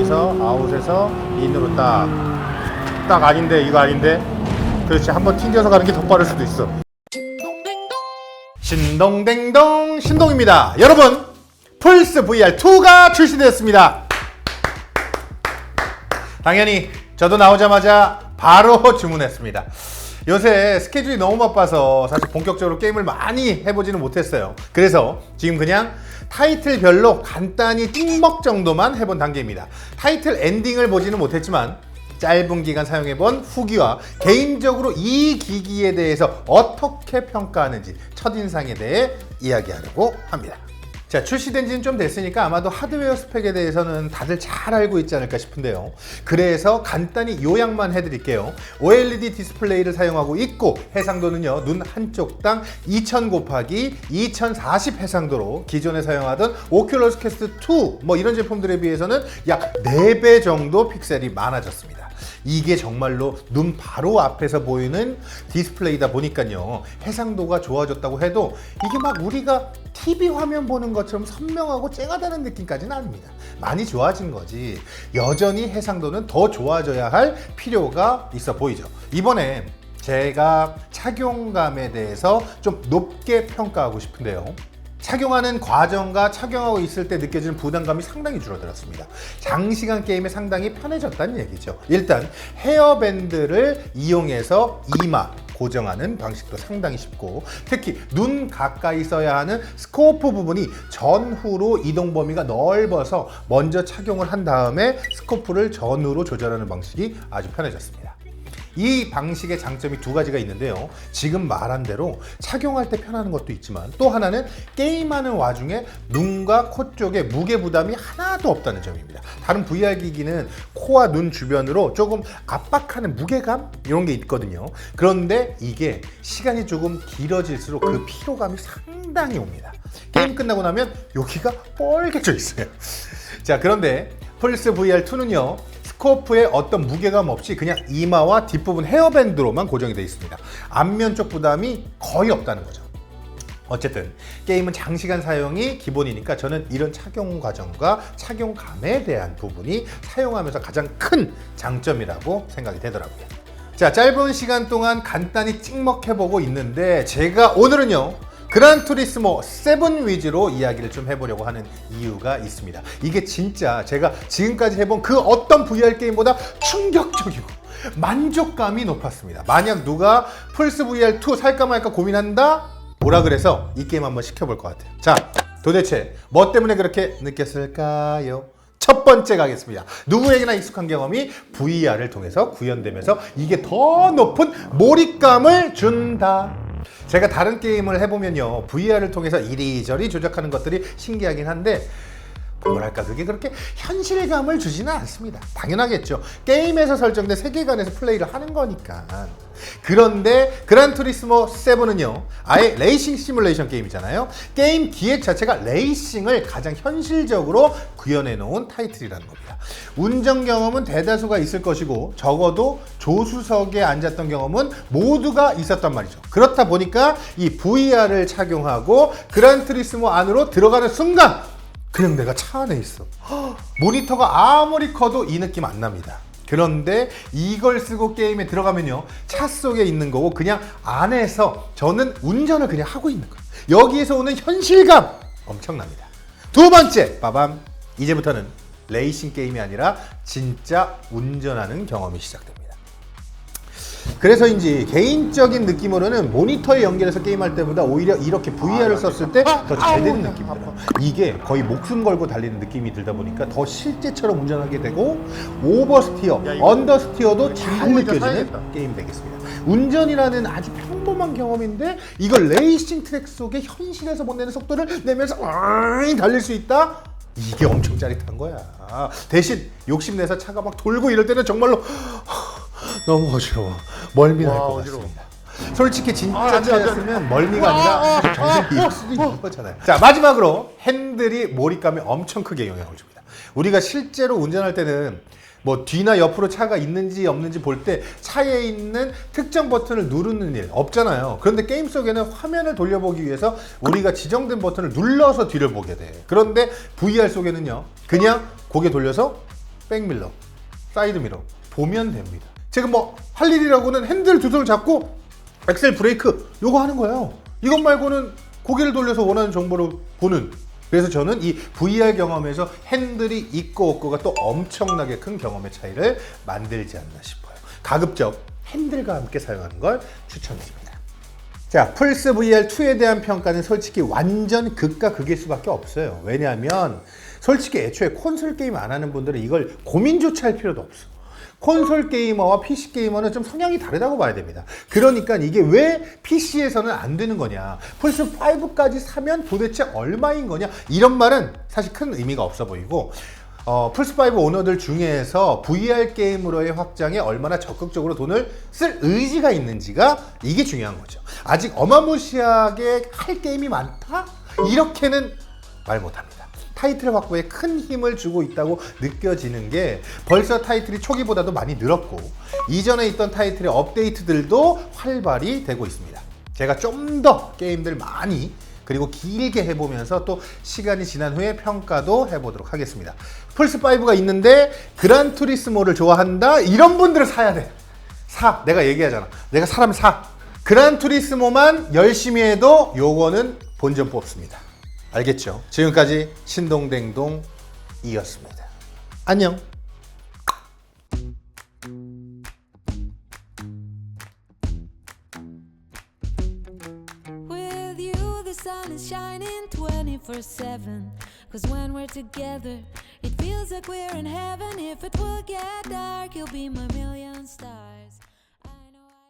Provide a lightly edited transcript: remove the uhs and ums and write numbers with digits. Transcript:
여기서 아웃에서 인으로 딱 아닌데 이거 아닌데 그렇지 한번 튕겨서 가는 게 더 빠를 수도 있어. 신동댕동 신동입니다. 여러분 플스 VR2가 출시되었습니다. 당연히 저도 나오자마자 바로 주문했습니다. 요새 스케줄이 너무 바빠서 사실 본격적으로 게임을 많이 해보지는 못했어요. 그래서 지금 그냥 타이틀별로 간단히 찍먹 정도만 해본 단계입니다. 타이틀 엔딩을 보지는 못했지만 짧은 기간 사용해본 후기와 개인적으로 이 기기에 대해서 어떻게 평가하는지 첫인상에 대해 이야기하려고 합니다. 자, 출시된 지는 좀 됐으니까 아마도 하드웨어 스펙에 대해서는 다들 잘 알고 있지 않을까 싶은데요. 그래서 간단히 요약만 해드릴게요. OLED 디스플레이를 사용하고 있고 해상도는요, 눈 한쪽당 2000 곱하기 2040 해상도로 기존에 사용하던 오큘러스 퀘스트 2 뭐 이런 제품들에 비해서는 약 4배 정도 픽셀이 많아졌습니다. 이게 정말로 눈 바로 앞에서 보이는 디스플레이다 보니까요, 해상도가 좋아졌다고 해도 이게 막 우리가 TV 화면 보는 것처럼 선명하고 쨍하다는 느낌까지는 아닙니다. 많이 좋아진 거지 여전히 해상도는 더 좋아져야 할 필요가 있어 보이죠. 이번에 제가 착용감에 대해서 좀 높게 평가하고 싶은데요. 착용하는 과정과 착용하고 있을 때 느껴지는 부담감이 상당히 줄어들었습니다. 장시간 게임에 상당히 편해졌다는 얘기죠. 일단 헤어밴드를 이용해서 이마 고정하는 방식도 상당히 쉽고, 특히 눈 가까이 써야 하는 스코프 부분이 전후로 이동 범위가 넓어서 먼저 착용을 한 다음에 스코프를 전후로 조절하는 방식이 아주 편해졌습니다. 이 방식의 장점이 두 가지가 있는데요. 지금 말한 대로 착용할 때 편한 것도 있지만 또 하나는 게임하는 와중에 눈과 코 쪽에 무게 부담이 하나도 없다는 점입니다. 다른 VR 기기는 코와 눈 주변으로 조금 압박하는 무게감 이런 게 있거든요. 그런데 이게 시간이 조금 길어질수록 그 피로감이 상당히 옵니다. 게임 끝나고 나면 여기가 뻘개져 있어요. 자, 그런데 플스 VR2는요, 스코프에 어떤 무게감 없이 그냥 이마와 뒷부분 헤어밴드로만 고정이 되어 있습니다. 앞면 쪽 부담이 거의 없다는 거죠. 어쨌든 게임은 장시간 사용이 기본이니까 저는 이런 착용 과정과 착용감에 대한 부분이 사용하면서 가장 큰 장점이라고 생각이 되더라고요. 자, 짧은 시간 동안 간단히 찍먹해보고 있는데 제가 오늘은요, 그란투리스모 7 위주로 이야기를 좀 해보려고 하는 이유가 있습니다. 이게 진짜 제가 지금까지 해본 그 어떤 VR 게임보다 충격적이고 만족감이 높았습니다. 만약 누가 플스 VR2 살까 말까 고민한다? 뭐라 그래서 이 게임 한번 시켜볼 것 같아요. 자, 도대체 뭐 때문에 그렇게 느꼈을까요? 첫 번째 가겠습니다. 누구에게나 익숙한 경험이 VR을 통해서 구현되면서 이게 더 높은 몰입감을 준다. 제가 다른 게임을 해보면요, VR을 통해서 이리저리 조작하는 것들이 신기하긴 한데 뭐랄까 그게 그렇게 현실감을 주지는 않습니다. 당연하겠죠. 게임에서 설정된 세계관에서 플레이를 하는 거니까. 그런데 그란투리스모 7은요, 아예 레이싱 시뮬레이션 게임이잖아요. 게임 기획 자체가 레이싱을 가장 현실적으로 구현해 놓은 타이틀이라는 겁니다. 운전 경험은 대다수가 있을 것이고 적어도 조수석에 앉았던 경험은 모두가 있었단 말이죠. 그렇다 보니까 이 VR을 착용하고 그란투리스모 안으로 들어가는 순간 그냥 내가 차 안에 있어. 모니터가 아무리 커도 이 느낌 안 납니다. 그런데 이걸 쓰고 게임에 들어가면요, 차 속에 있는 거고 그냥 안에서 저는 운전을 그냥 하고 있는 거예요. 여기에서 오는 현실감 엄청납니다. 두 번째, 빠밤. 이제부터는 레이싱 게임이 아니라 진짜 운전하는 경험이 시작됩니다. 그래서인지 개인적인 느낌으로는 모니터에 연결해서 게임할 때보다 오히려 이렇게 VR을 썼을 때 더 잘 되는 느낌이 들어요. 이게 거의 목숨 걸고 달리는 느낌이 들다 보니까 더 실제처럼 운전하게 되고 오버스티어, 언더스티어도 잘 느껴지는 게임이 되겠습니다. 운전이라는 아주 평범한 경험인데 이걸 레이싱 트랙 속에 현실에서 못 내는 속도를 내면서 달릴 수 있다? 이게 엄청 짜릿한 거야. 대신 욕심내서 차가 막 돌고 이럴 때는 정말로 너무 어지러워. 멀미 날 것 같습니다. 솔직히 진짜 차였으면 멀미가 아니라 정신이 일 수도 있는 거잖아요. 자, 마지막으로 핸들이 몰입감에 엄청 크게 영향을 줍니다. 우리가 실제로 운전할 때는 뭐 뒤나 옆으로 차가 있는지 없는지 볼 때 차에 있는 특정 버튼을 누르는 일 없잖아요. 그런데 게임 속에는 화면을 돌려보기 위해서 우리가 지정된 버튼을 눌러서 뒤를 보게 돼. 그런데 VR 속에는요, 그냥 고개 돌려서 백밀러, 사이드미러 보면 됩니다. 제가 뭐 할 일이라고는 핸들 두 손을 잡고 엑셀 브레이크 요거 하는 거예요. 이것 말고는 고개를 돌려서 원하는 정보를 보는. 그래서 저는 이 VR 경험에서 핸들이 있고 없고가 또 엄청나게 큰 경험의 차이를 만들지 않나 싶어요. 가급적 핸들과 함께 사용하는 걸 추천드립니다. 자, 플스 VR2에 대한 평가는 솔직히 완전 극과 극일 수밖에 없어요. 왜냐하면 솔직히 애초에 콘솔 게임 안 하는 분들은 이걸 고민조차 할 필요도 없어. 콘솔 게이머와 PC 게이머는 좀 성향이 다르다고 봐야 됩니다. 그러니까 이게 왜 PC에서는 안 되는 거냐, 플스5까지 사면 도대체 얼마인 거냐, 이런 말은 사실 큰 의미가 없어 보이고, 플스5 오너들 중에서 VR 게임으로의 확장에 얼마나 적극적으로 돈을 쓸 의지가 있는지가 이게 중요한 거죠. 아직 어마무시하게 할 게임이 많다? 이렇게는 말 못합니다. 타이틀 확보에 큰 힘을 주고 있다고 느껴지는 게 벌써 타이틀이 초기보다도 많이 늘었고 이전에 있던 타이틀의 업데이트들도 활발히 되고 있습니다. 제가 좀 더 게임들 많이 그리고 길게 해보면서 또 시간이 지난 후에 평가도 해보도록 하겠습니다. 플스5가 있는데 그란투리스모를 좋아한다? 이런 분들은 사야 돼. 사. 내가 얘기하잖아. 내가 사람 사. 그란투리스모만 열심히 해도 요거는 본전 뽑습니다. 알겠죠? 지금까지 신동댕동이었습니다. 안녕. With you the sun is shining 24/7. 'Cause when we're together, it feels like we're in heaven. If it will get dark, you'll be my million stars.